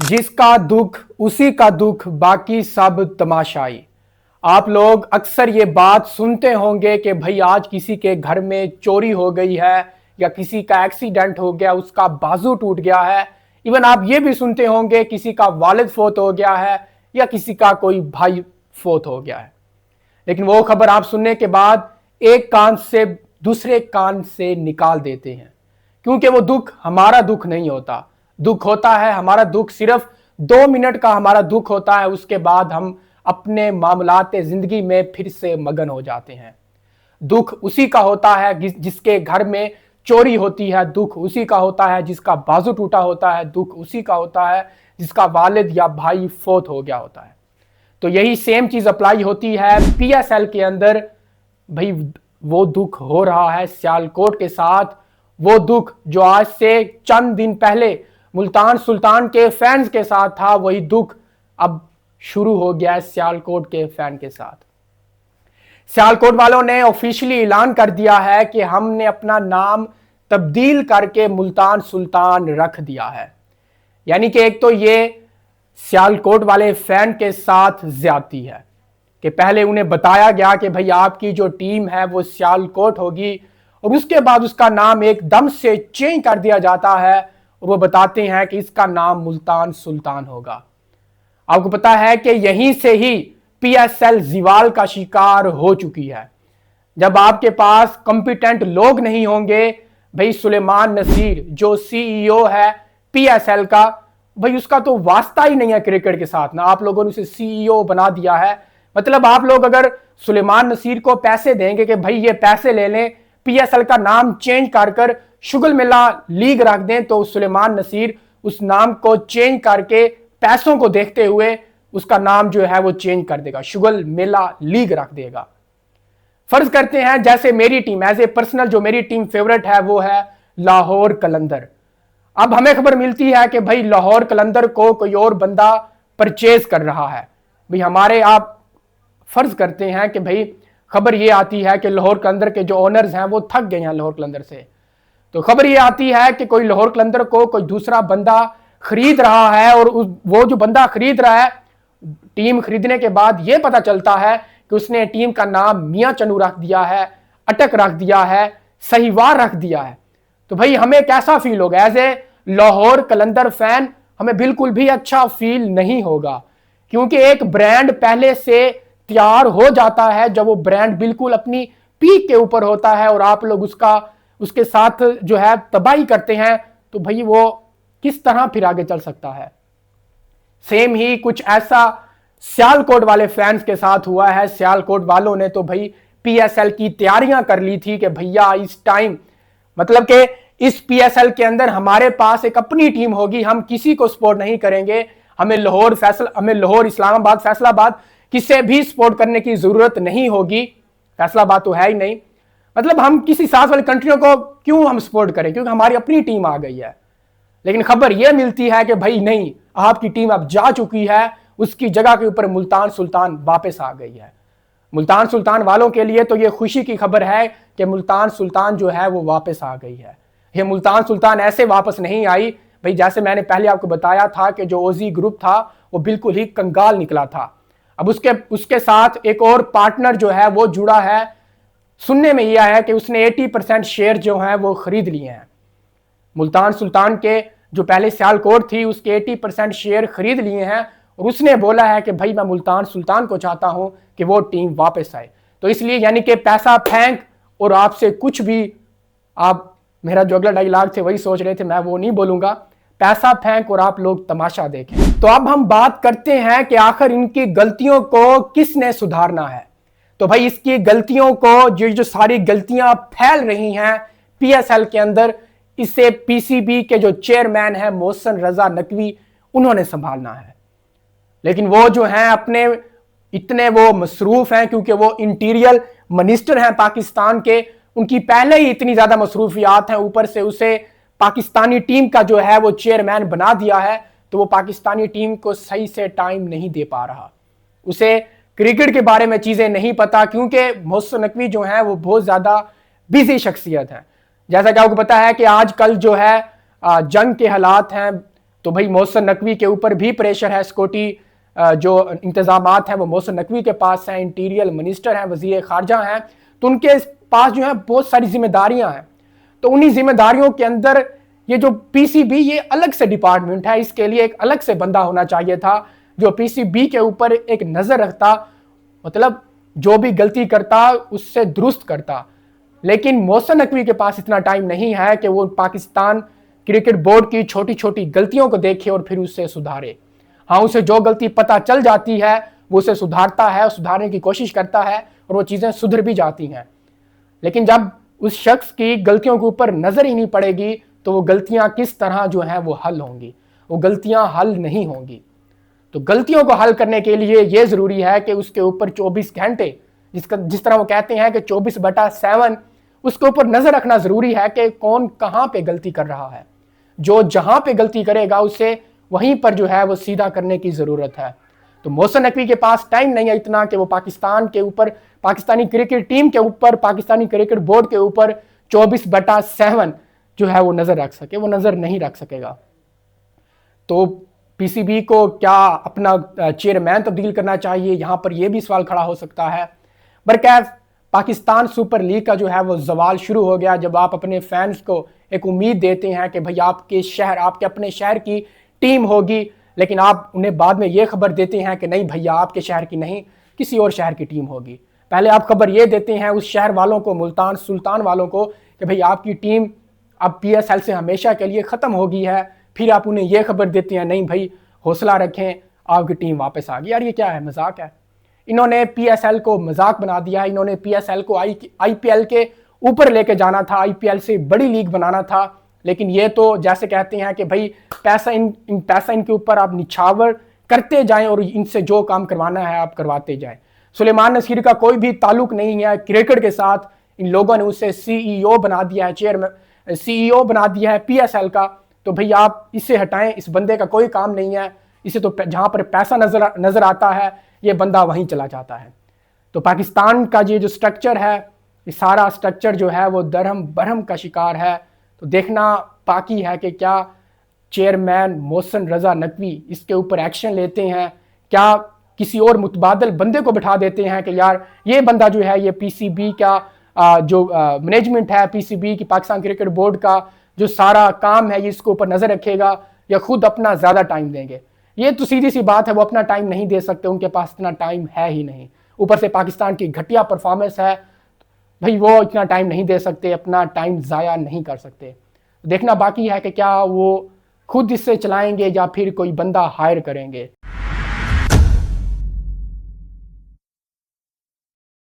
जिसका दुख उसी का दुख, बाकी सब तमाशाई। आप लोग अक्सर ये बात सुनते होंगे कि भाई आज किसी के घर में चोरी हो गई है या किसी का एक्सीडेंट हो गया, उसका बाजू टूट गया है। इवन आप ये भी सुनते होंगे किसी का वालिद फोत हो गया है या किसी का कोई भाई फोत हो गया है। लेकिन वो खबर आप सुनने के बाद एक कान से दूसरे कान से निकाल देते हैं, क्योंकि वो दुख हमारा दुख नहीं होता। दुख होता है हमारा दुख सिर्फ 2 मिनट का हमारा दुख होता है, उसके बाद हम अपने मामलाते जिंदगी में फिर से मगन हो जाते हैं। दुख उसी का होता है जिसके घर में चोरी होती है, दुख उसी का होता है जिसका बाजू टूटा होता है, दुख उसी का होता है जिसका वालिद या भाई फोत हो गया होता है। तो यही सेम चीज अप्लाई होती है पीएसएल के अंदर। भाई वो दुख हो रहा है सियालकोट के साथ, वो दुख जो आज से चंद दिन पहले मुल्तान सुल्तान के फैंस के साथ था, वही दुख अब शुरू हो गया है सियालकोट के फैन के साथ। सियालकोट वालों ने ऑफिशियली ऐलान कर दिया है कि हमने अपना नाम तब्दील करके मुल्तान सुल्तान रख दिया है। यानी कि एक तो ये सियालकोट वाले फैन के साथ ज्यादती है कि पहले उन्हें बताया गया कि भाई आपकी जो टीम है वो सियालकोट होगी, और उसके बाद उसका नाम एकदम से चेंज कर दिया जाता है और वो बताते हैं कि इसका नाम मुल्तान सुल्तान होगा। आपको पता है कि यहीं से ही पीएसएल जिवाल का शिकार हो चुकी है। जब आपके पास कॉम्पिटेंट लोग नहीं होंगे, भाई सुलेमान नसीर जो सीईओ है पीएसएल का, भाई उसका तो वास्ता ही नहीं है क्रिकेट के साथ ना। आप लोगों ने उसे सीईओ बना दिया है। मतलब आप लोग अगर सुलेमान नसीर को पैसे देंगे कि भाई ये पैसे ले लें, पीएसएल का नाम चेंज कर शुगल मेला लीग रख दें, तो सुलेमान नसीर उस नाम को चेंज करके पैसों को देखते हुए उसका नाम जो है वो चेंज कर देगा, शुगल मेला लीग रख देगा। फर्ज करते हैं जैसे मेरी टीम एज ए पर्सनल जो मेरी टीम फेवरेट है वो है लाहौर कलंदर। अब हमें खबर मिलती है कि भाई लाहौर कलंदर को कोई और बंदा परचेज कर रहा है। भाई हमारे आप फर्ज करते हैं कि भाई खबर ये आती है कि लाहौर कलंदर के जो ओनर्स हैं वो थक गए हैं लाहौर कलंदर से। तो खबर ये आती है कि कोई लाहौर कलंदर को कोई दूसरा बंदा खरीद रहा है, और वो जो बंदा खरीद रहा है, टीम खरीदने के बाद ये पता चलता है कि उसने टीम का नाम मियां चन्नू रख दिया है, अटक रख दिया है, सहीवार रख दिया है। तो भाई हमें कैसा फील होगा as a Lahore Qalandar fan? हमें बिल्कुल भी अच्छा फील नहीं होगा, क्योंकि एक ब्रांड पहले से तैयार हो जाता है जब वो ब्रांड बिल्कुल अपनी पीक के ऊपर होता है और आप लोग उसके साथ जो है तबाही करते हैं, तो भाई वो किस तरह फिर आगे चल सकता है। सेम ही कुछ ऐसा सियालकोट वाले फैंस के साथ हुआ है। सियालकोट वालों ने तो भाई पीएसएल की तैयारियां कर ली थी कि भैया इस टाइम मतलब कि इस पीएसएल के अंदर हमारे पास एक अपनी टीम होगी, हम किसी को सपोर्ट नहीं करेंगे, हमें लाहौर इस्लामाबाद फैसलाबाद किसे भी सपोर्ट करने की जरूरत नहीं होगी। फैसलाबाद तो है ही नहीं, मतलब हम किसी साथ वाली कंट्रियों को क्यों हम सपोर्ट करें, क्योंकि हमारी अपनी टीम आ गई है। लेकिन खबर यह मिलती है कि भाई नहीं, आपकी टीम अब जा चुकी है, उसकी जगह के ऊपर मुल्तान सुल्तान वापस आ गई है। मुल्तान सुल्तान वालों के लिए तो यह खुशी की खबर है कि मुल्तान सुल्तान जो है वो वापस आ गई है। ये मुल्तान सुल्तान ऐसे वापस नहीं आई भाई, जैसे मैंने पहले आपको बताया था कि जो ओजी ग्रुप था वो बिल्कुल ही कंगाल निकला था। अब उसके साथ एक और पार्टनर जो है वो जुड़ा है। सुनने में यह है कि उसने 80% शेयर जो है वो खरीद लिए हैं। मुल्तान सुल्तान के जो पहले सियालकोट थी उसके 80% शेयर खरीद लिए हैं, और उसने बोला है कि भाई मैं मुल्तान सुल्तान को चाहता हूं कि वो टीम वापस आए। तो इसलिए यानी कि पैसा फेंक और आपसे कुछ भी, आप मेरा जो अगला डायलॉग थे वही सोच रहे थे, मैं वो नहीं बोलूंगा, पैसा फेंक और आप लोग तमाशा देखें। तो अब हम बात करते हैं कि आखिर इनकी गलतियों को किसने सुधारना है। तो भाई इसकी गलतियों को जो सारी गलतियां फैल रही हैं पीएसएल के अंदर, इसे पीसीबी के जो चेयरमैन है मोहसिन रजा नकवी उन्होंने संभालना है। लेकिन वो जो हैं अपने इतने वो मसरूफ हैं, क्योंकि वो इंटीरियर मिनिस्टर हैं पाकिस्तान के, उनकी पहले ही इतनी ज्यादा मसरूफियात हैं, ऊपर से उसे पाकिस्तानी टीम का जो है वो चेयरमैन बना दिया है, तो वो पाकिस्तानी टीम को सही से टाइम नहीं दे पा रहा, उसे क्रिकेट के बारे में चीजें नहीं पता, क्योंकि मोहसिन नकवी जो है वो बहुत ज्यादा बिजी शख्सियत है। जैसा कि आपको पता है कि आजकल जो है जंग के हालात हैं, तो भाई मोहसिन नकवी के ऊपर भी प्रेशर है। सिक्योरिटी जो इंतजामात हैं वो मोहसिन नकवी के पास हैं, इंटीरियर मिनिस्टर हैं, वजीर खारजा हैं, तो उनके पास जो है बहुत सारी जिम्मेदारियां हैं। तो उन्हीं जिम्मेदारियों के अंदर ये जो पीसीबी, ये अलग से डिपार्टमेंट है, इसके लिए एक अलग से बंदा होना चाहिए था जो पीसीबी के ऊपर एक नजर रखता, मतलब जो भी गलती करता उससे दुरुस्त करता। लेकिन मोहसिन नकवी के पास इतना टाइम नहीं है कि वो पाकिस्तान क्रिकेट बोर्ड की छोटी छोटी गलतियों को देखे और फिर उससे सुधारे। हाँ, उसे जो गलती पता चल जाती है वो उसे सुधारता है, सुधारने की कोशिश करता है और वो चीज़ें सुधर भी जाती हैं। लेकिन जब उस शख्स की गलतियों के ऊपर नजर ही नहीं पड़ेगी तो वो गलतियां किस तरह जो हैं वो हल होंगी? वो गलतियां हल नहीं होंगी। तो गलतियों को हल करने के लिए ये जरूरी है कि उसके ऊपर 24 घंटे, जिस तरह वो कहते हैं कि 24/7, उसके ऊपर नजर रखना जरूरी है कि कौन कहां पे गलती कर रहा है। जो जहां पे गलती करेगा उसे वहीं पर जो है वो सीधा करने की जरूरत है। तो मोहसिन नकवी के पास टाइम नहीं है इतना कि वो पाकिस्तान के ऊपर, पाकिस्तानी क्रिकेट टीम के ऊपर, पाकिस्तानी क्रिकेट बोर्ड के ऊपर 24/7 जो है वो नजर रख सके। वो नजर नहीं रख सकेगा। तो पीसीबी को क्या अपना चेयरमैन तब्दील करना चाहिए? यहां पर यह भी सवाल खड़ा हो सकता है। बरकैफ पाकिस्तान सुपर लीग का जो है वो जवाल शुरू हो गया। जब आप अपने फैंस को एक उम्मीद देते हैं कि भाई आपके शहर, आपके अपने शहर की टीम होगी, लेकिन आप उन्हें बाद में ये खबर देते हैं कि नहीं भैया, आपके शहर की नहीं, किसी और शहर की टीम होगी। पहले आप खबर ये देते हैं उस शहर वालों को, मुल्तान सुल्तान वालों को, कि भाई आपकी टीम अब पीएसएल से हमेशा के लिए ख़त्म हो गई है। फिर आप उन्हें यह खबर देते हैं नहीं भाई हौसला रखें, आपकी टीम वापस आ गई। यार ये क्या है? मजाक है। इन्होंने पीएसएल को मजाक बना दिया है। इन्होंने पीएसएल को आईपीएल के ऊपर लेके जाना था, आईपीएल से बड़ी लीग बनाना था। लेकिन ये तो जैसे कहते हैं कि भाई पैसा इनके ऊपर आप निछावर करते जाएं और इनसे जो काम करवाना है आप करवाते जाएं। सुलेमान नसीर का कोई भी ताल्लुक नहीं है क्रिकेट के साथ। इन लोगों ने उसे सीईओ बना दिया है, चेयरमैन सीईओ बना दिया है पीएसएल का। तो भाई आप इसे हटाएं, इस बंदे का कोई काम नहीं है। इसे तो जहां पर पैसा नजर आता है ये बंदा वहीं चला जाता है। तो पाकिस्तान का ये जो स्ट्रक्चर है, ये सारा स्ट्रक्चर जो है वो दरहम बरहम का शिकार है। तो देखना बाकी है कि क्या चेयरमैन मोहसिन रजा नकवी इसके ऊपर एक्शन लेते हैं, क्या किसी और मुतबादल बंदे को बिठा देते हैं कि यार ये बंदा जो है ये पीसीबी का जो मैनेजमेंट है, पीसीबी की पाकिस्तान क्रिकेट बोर्ड का जो सारा काम है ये इसके ऊपर नजर रखेगा, या खुद अपना ज्यादा टाइम देंगे। ये तो सीधी सी बात है, वो अपना टाइम नहीं दे सकते, उनके पास इतना टाइम है ही नहीं। ऊपर से पाकिस्तान की घटिया परफॉर्मेंस है, भाई वो इतना टाइम नहीं दे सकते, अपना टाइम ज़ाया नहीं कर सकते। देखना बाकी है कि क्या वो खुद इससे चलाएंगे या फिर कोई बंदा हायर करेंगे।